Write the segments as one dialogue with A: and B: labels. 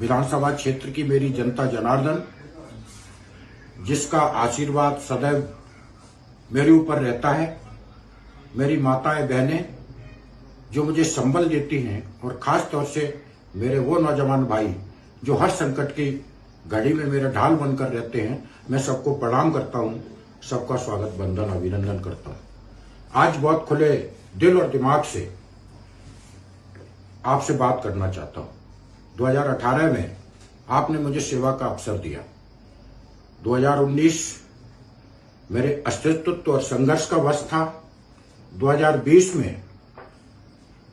A: विधानसभा क्षेत्र की मेरी जनता जनार्दन, जिसका आशीर्वाद सदैव मेरे ऊपर रहता है, मेरी माताएं बहनें जो मुझे संबल देती हैं, और खास तौर से मेरे वो नौजवान भाई जो हर संकट की घड़ी में मेरा ढाल बनकर रहते हैं, मैं सबको प्रणाम करता हूं, सबका स्वागत वंदन अभिनंदन करता हूं। आज बहुत खुले दिल और दिमाग से आपसे बात करना चाहता हूं। 2018 में आपने मुझे सेवा का अवसर दिया। 2019 मेरे अस्तित्व और संघर्ष का वर्ष था। 2020 में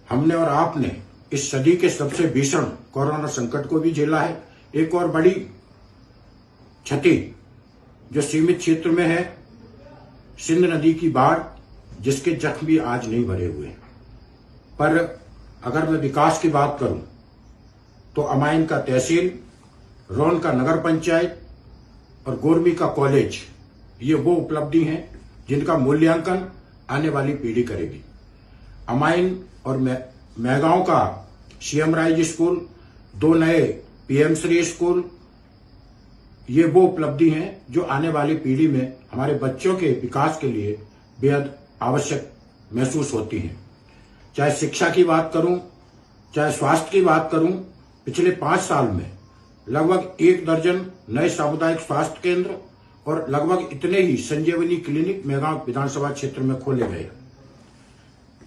A: हमने और आपने इस सदी के सबसे भीषण कोरोना संकट को भी झेला है। एक और बड़ी क्षति जो सीमित क्षेत्र में है, सिंध नदी की बाढ़, जिसके जख्म भी आज नहीं भरे हुए। पर अगर मैं विकास की बात करूं तो अमाइन का तहसील, रोन का नगर पंचायत और गोरमी का कॉलेज, ये वो उपलब्धि हैं जिनका मूल्यांकन आने वाली पीढ़ी करेगी। अमाइन और मैगांव का सीएम राइज स्कूल, 2 नए पीएम श्री स्कूल, ये वो उपलब्धि हैं जो आने वाली पीढ़ी में हमारे बच्चों के विकास के लिए बेहद आवश्यक महसूस होती हैं। चाहे शिक्षा की बात करूं, चाहे स्वास्थ्य की बात करूं, पिछले 5 साल में लगभग 1 दर्जन नए सामुदायिक स्वास्थ्य केंद्र और लगभग इतने ही संजीवनी क्लिनिक मैगांव विधानसभा क्षेत्र में खोले गए।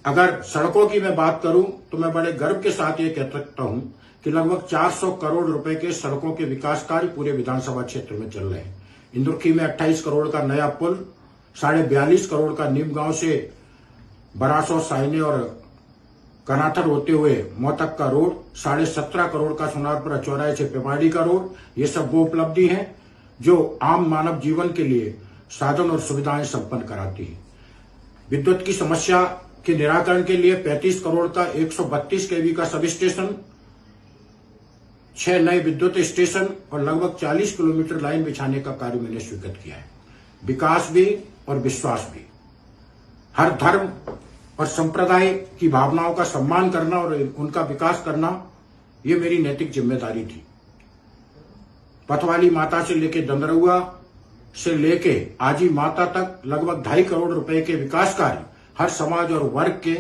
A: अगर सड़कों की मैं बात करूं तो मैं बड़े गर्व के साथ ये कह सकता हूं कि लगभग 400 करोड़ रुपए के सड़कों के विकास कार्य पूरे विधानसभा क्षेत्र में चल रहे हैं। इंदुर्खी में 28 करोड़ का नया पुल, 42.5 करोड़ का नीमगांव से बरासो, साइने और कनाथर होते हुए मोतक का रोड, 17.5 करोड़ का सोनारपुरा चौराहे से पेमाड़ी का रोड, ये सब वो उपलब्धि हैं जो आम मानव जीवन के लिए साधन और सुविधाएं संपन्न कराती है। विद्युत की समस्या के निराकरण के लिए 35 करोड़ का 132 केवी का सब स्टेशन, 6 नए विद्युत स्टेशन और लगभग 40 किलोमीटर लाइन बिछाने का कार्य मैंने स्वीकृत किया है। विकास भी और विश्वास भी, हर धर्म और संप्रदाय की भावनाओं का सम्मान करना और उनका विकास करना, ये मेरी नैतिक जिम्मेदारी थी। पथवाली माता से लेके दंदरुआ से लेके आजी माता तक लगभग 2.5 करोड़ रुपए के विकास कार्य हर समाज और वर्ग के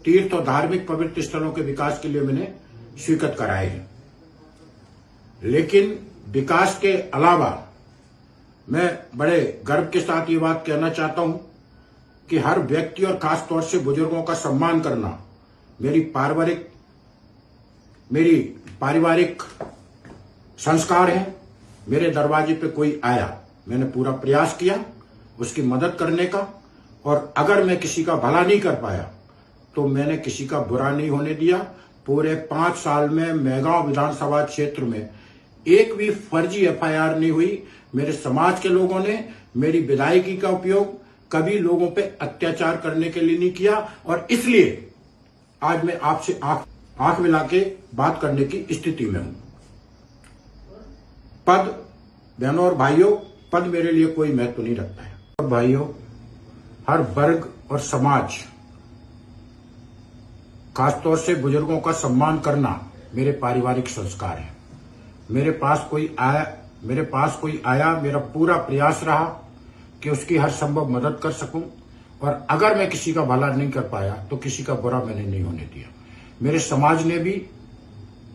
A: तीर्थ और धार्मिक पवित्र स्थलों के विकास के लिए मैंने स्वीकृत कराए हैं। लेकिन विकास के अलावा मैं बड़े गर्व के साथ ये बात कहना चाहता हूं कि हर व्यक्ति और खास तौर से बुजुर्गों का सम्मान करना मेरी पारिवारिक संस्कार है। मेरे दरवाजे पे कोई आया, मैंने पूरा प्रयास किया उसकी मदद करने का, और अगर मैं किसी का भला नहीं कर पाया तो मैंने किसी का बुरा नहीं होने दिया। पूरे 5 साल में मैगांव विधानसभा क्षेत्र में एक भी फर्जी एफआईआर नहीं हुई। मेरे समाज के लोगों ने मेरी विधायकी का उपयोग कभी लोगों पे अत्याचार करने के लिए नहीं किया, और इसलिए आज मैं आपसे आंख मिला के बात करने की स्थिति में हूं। पद, बहनों और भाइयों, पद मेरे लिए कोई महत्व नहीं रखता है। और भाइयों, हर वर्ग और समाज, खासतौर से बुजुर्गों का सम्मान करना मेरे पारिवारिक संस्कार है। मेरे पास कोई आया, मेरा पूरा प्रयास रहा कि उसकी हर संभव मदद कर सकूं, और अगर मैं किसी का भला नहीं कर पाया तो किसी का बुरा मैंने नहीं होने दिया। मेरे समाज ने भी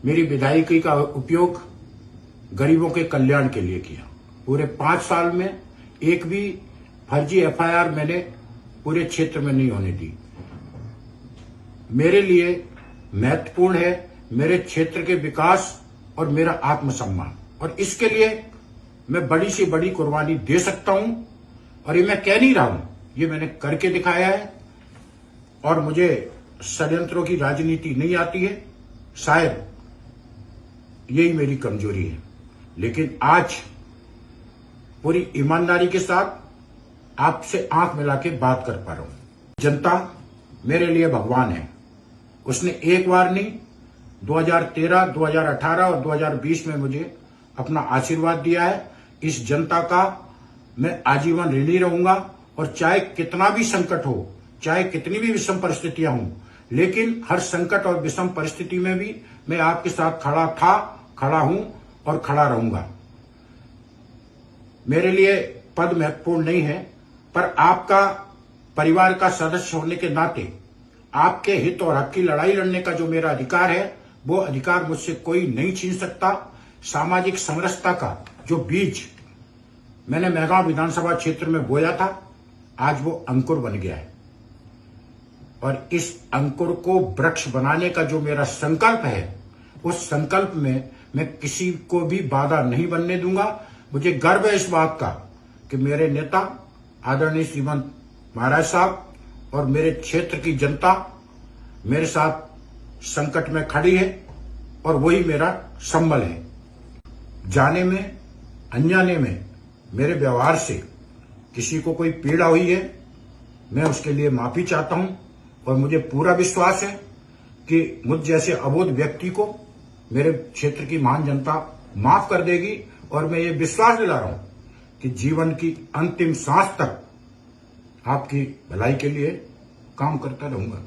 A: मेरी विधायकी का उपयोग गरीबों के कल्याण के लिए किया। पूरे 5 साल में एक भी फर्जी एफआईआर मैंने पूरे क्षेत्र में नहीं होने दी। मेरे लिए महत्वपूर्ण है मेरे क्षेत्र के विकास और मेरा आत्मसम्मान, और इसके लिए मैं बड़ी से बड़ी कुर्बानी दे सकता हूं। और ये मैं कह नहीं रहा हूं, ये मैंने करके दिखाया है। और मुझे षड्यंत्रों की राजनीति नहीं आती है, शायद यही मेरी कमजोरी है। लेकिन आज पूरी ईमानदारी के साथ आपसे आंख मिला के बात कर पा रहा हूं। जनता मेरे लिए भगवान है। उसने एक बार नहीं, 2013, 2018 और 2020 में मुझे अपना आशीर्वाद दिया है। इस जनता का मैं आजीवन ऋणी रहूंगा, और चाहे कितना भी संकट हो, चाहे कितनी भी विषम परिस्थितियां हों, लेकिन हर संकट और विषम परिस्थिति में भी मैं आपके साथ खड़ा था, खड़ा हूं और खड़ा रहूंगा। मेरे लिए पद महत्वपूर्ण नहीं है, पर आपका परिवार का सदस्य होने के नाते आपके हित और हक की लड़ाई लड़ने का जो मेरा अधिकार है, वो अधिकार मुझसे कोई नहीं छीन सकता। सामाजिक समरसता का जो बीज मैंने मेहगांव विधानसभा क्षेत्र में बोया था, आज वो अंकुर बन गया है और इस अंकुर को वृक्ष बनाने का जो मेरा संकल्प है, उस संकल्प में मैं किसी को भी बाधा नहीं बनने दूंगा। मुझे गर्व है इस बात का कि मेरे नेता आदरणीय श्रीमंत महाराज साहब और मेरे क्षेत्र की जनता मेरे साथ संकट में खड़ी है और वही मेरा संबल है। जाने में अनजाने में मेरे व्यवहार से किसी को कोई पीड़ा हुई है, मैं उसके लिए माफी चाहता हूं और मुझे पूरा विश्वास है कि मुझ जैसे अबोध व्यक्ति को मेरे क्षेत्र की महान जनता माफ कर देगी और मैं ये विश्वास दिला रहा हूं कि जीवन की अंतिम सांस तक आपकी भलाई के लिए काम करता रहूंगा।